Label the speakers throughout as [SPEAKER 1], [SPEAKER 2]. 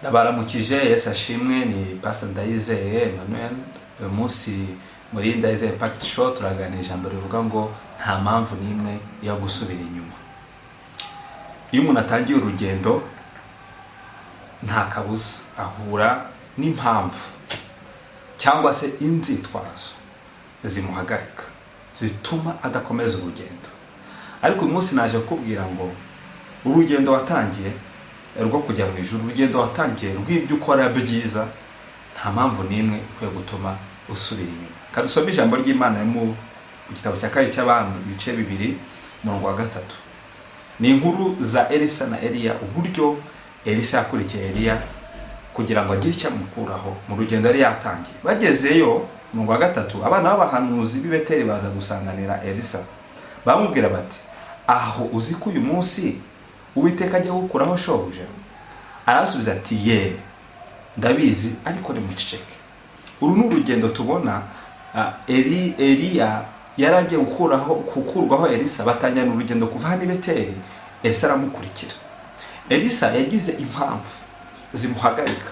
[SPEAKER 1] Ndabaramukije. Yesu ashimwe. Ni Pastor Ndayizeye Emmanuel. Uyu munsi muri Ndayizeye Impact Show turaganira ijambo rivuga ngo nta mpamvu n'imwe yo gusubira inyuma. Iyo umuntu atangiye urugendo nta kabuza ahura n'impamvu cyangwa se inzitwazo zimuhagarika zituma adakomeza urugendo. Ariko uyu munsi naje kukubwira ngo urugendo watangiye rwo kujya mu ijuru, urugendo watangiye rw'ibyo ukora byiza, nta mpamvu n'imwe ikwiye gutuma usubira inyuma. Kadusome ijambo ry'Imana mu gitabo cya kabiri cy'Abami ibice 2 umurongo wa 3. Ni inkuru za Elisa na Eliya, uburyo Elisa yakurikiye Eliya kugira ngo agire icyo amukuraho mu rugendo yari yatangiye. Bagezeyo umurongo wa 3, abana b'abahanuzi b'i Beteli baza gusanganira Elisa. Bamubwira bati, aho uzi ko uyu munsi Uwiteka ajya gukuraho shobuja? Arasubiza ati, ye ndabizi, ariko ni muceceke. Uru ni urugendo tubona Eliya yaragiye gukurwaho Elisa. Batangirana urugendo kuva hano i Beteli, Elisa aramukurikira. Elisa yagize impamvu zimuhagarika,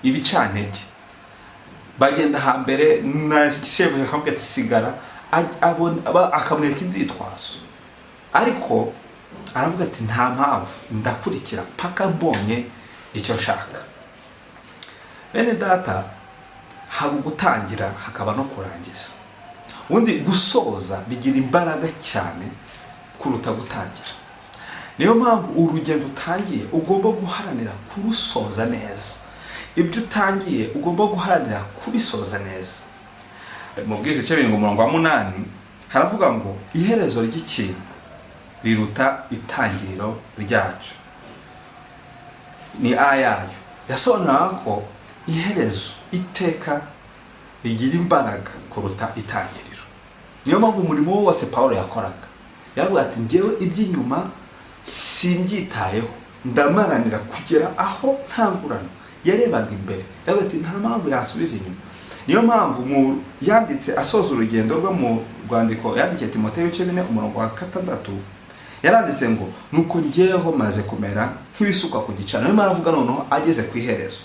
[SPEAKER 1] ibicantege. Bagenda hambere na shebuja akamubwira ati sigara, akamwereka inzitwazo. Ariko aravuga ati nta mpamvu, ndakurikira mpaka mbonye icyo nshaka. Bene data, haba gutangira hakaba no kurangiza. Undi gusoza bigira imbaraga cyane kuruta gutangira. Niyo mpamvu urugendo utangiye ugomba guharanira kurusoza neza. Ibyo utangiye ugomba guharanira kubisoza neza. Mu bwiza cyo bintu umurongo wa 8 haravuga ngo iherezo ry'ikintu riruta itangiriro ryacu. Ni ayayo yasobanura ko iherezo iteka rigira imbaraga kuruta itangiriro. Niyo mpamvu umurimo wose Paulo yakoraga yavuga ati ngewe iby'inyuma simbyitayeho, ndamaranira kugera aho ntangurana. Yarebaga imbere yavuga ati nta mpamvu yasubiza inyuma. Niyo mpamvu mu yanditse asoza urugendo rwo mu rwandiko yandikiye Timoteyo ibice 4 umurongo wa 6 yaranditse ngo nuko ngeyeho maze kumera nk'ibisuka ku gicaniro. Niyo maravuga noneho ageze ku iherezo.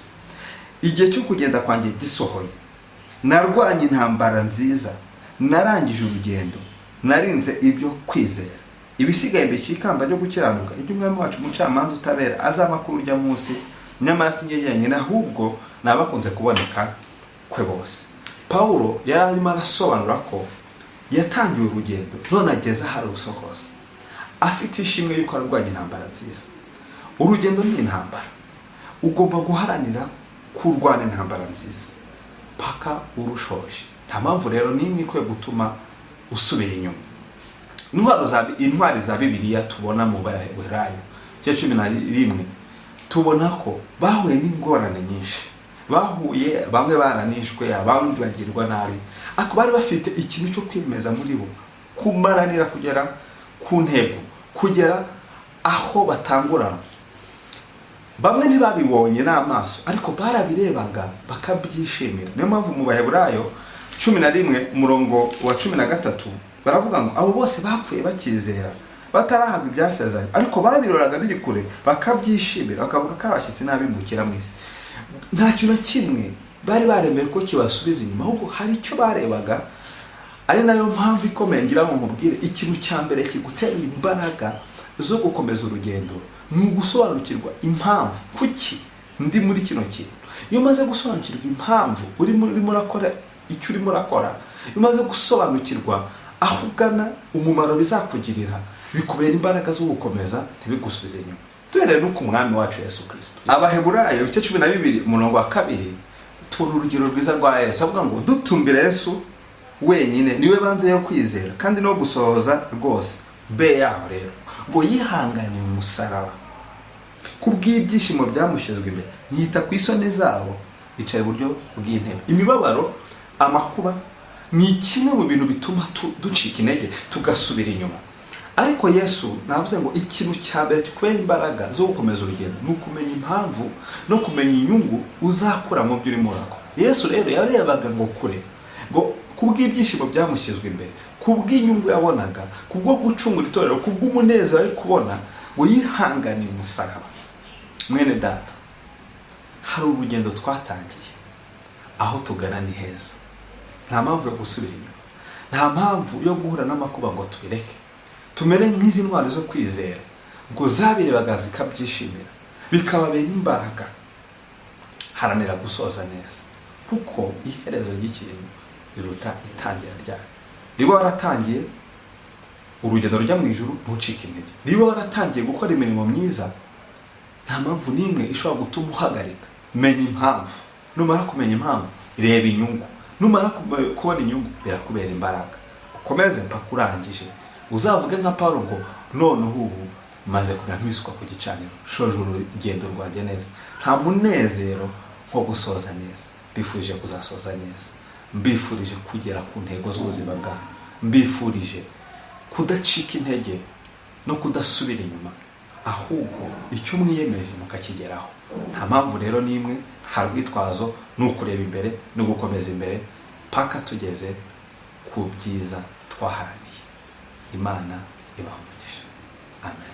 [SPEAKER 1] Igihe cyo kugenda kwanjye gisohoye, narwanye intambara nziza, narangije urugendo, narinze ibyo kwizera. Ibisigaye mbicyo ikamba ryo gukiranuka, ibyo umwami wacu umucamanza utabera azama kuri urya munsi, nyamara sinyenyene ahubwo nabakunze kuboneka kwe bose. Paulo yararimo arasobanura ko yatangiye urugendo none ageze ahari urusohoza, afite ishimwe yuko arwanya intambara nziza. Urugendo ni intambara, ugomba guharanira kurwana intambara nziza paka urushoje. Nta mpamvu rero nimwe ikwiye gutuma usubira inyuma. Intwari za Bibiliya tubona mu Baheburayo 11 tubona ko bahuye n'ingorane nyinshi. Bahuye, bamwe baranishwe, abandi bagirwa nabi, ariko bari bafite ikintu cyo kwemeza muri bo, kumaranira kugera ku ntego, kugera aho batangurana. Bamwe ntibabibonye n'amaso, ariko barabirebaga bakabyishimira. Niyo mpamvu mu Baheburayo 11 umurongo wa 13 baravuga ngo abo bose bapfuye bakizera, batarahaga ibyasezeranye, ariko babiroraga biri kure bakabyishimira, bakavuga ko abashyitsi n'abimukira mu isi. Nta kintu na kimwe bari baremeye ko kibasubiza inyuma, ahubwo hari icyo barebaga. Ari nayo mpamvu ikomeye ngira ngo mubwire, ikintu cya mbere kigutera imbaraga zo gukomeza urugendo ni ugusobanukirwa impamvu kuki ndi muri kino kintu. Iyo umaze gusobanukirwa impamvu urimo urakora icyo urimo urakora, iyo umaze gusobanukirwa aho ugana, umumaro bizakugirira, bikubera imbaraga zo gukomeza ntibigusubize inyuma. Duhereye no ku mwami wacu Yesu Kristo. Abaheburayo ibice 12 umurongo wa 2 tubona urugero rwiza rwa Yesu. Avuga ngo dutumbira Yesu wenyine niwe banze yo kwizera kandi no gusohoza rwose. Be yaho rero ngo yihanganiye umusaraba kubw'ibyishimo byamushizwe imbere, yita ku isoni zawo, yicaye iburyo bw'intebe. Imibabaro, amakuba ni kimwe mu bintu bituma ducika intege tugasubira inyuma. Ariko Yesu navuze ngo ikintu cya mbere kikwera imbaraga zo gukomeza urugendo ni ukumenya impamvu no kumenya inyungu uzakura mu byo urimo urakora. Yesu rero yarebaga ngo kure, ngo kubw'ibyishimo byamushyizwe imbere, kubw'inyungu yabonaga, kubwo gucungura itorero, kubw'umunezero ari kubona, ngo yihanganiye umusaraba. Mwene data, hari urugendo twatangiye, aho tugana ni heza, nta mpamvu yo gusubira inyuma, nta mpamvu yo guhura n'amakuba ngo tubireke. Tumere nk'izi ntwari zo kwizera ngo zabirebaga zikabyishimira bikababera imbaraga. Haranira gusoza neza, kuko iherezo ry'ikintu riruta itangira ryayo. Niba waratangiye urugendo rujya mu ijuru, ntucike intege. Niba waratangiye gukora imirimo myiza, nta mpamvu n'imwe ishobora gutuma uhagarika. Menya impamvu, numara kumenya impamvu, reba inyungu, numara kubona inyungu, birakubera imbaraga. Ukomeze mpaka urangije, uzavuge nka Pawulo ngo noneho ubu maze kumera nk'ibisuka ku gicaniro, shoje urugendo rwanjye neza. Nta munezero nko gusoza neza. Mbifurije kuzasoza neza, mbifurije kugera ku ntego z'ubuzima bwanyu, mbifurije kudacika intege no kudasubira inyuma, ahubwo icyo mwiyemeje mukakigeraho. Nta mpamvu rero n'imwe, hari urwitwazo ni ukureba imbere no gukomeza imbere paka tugeze ku byiza twaharaniye. Imana ibahe umugisha. Amen.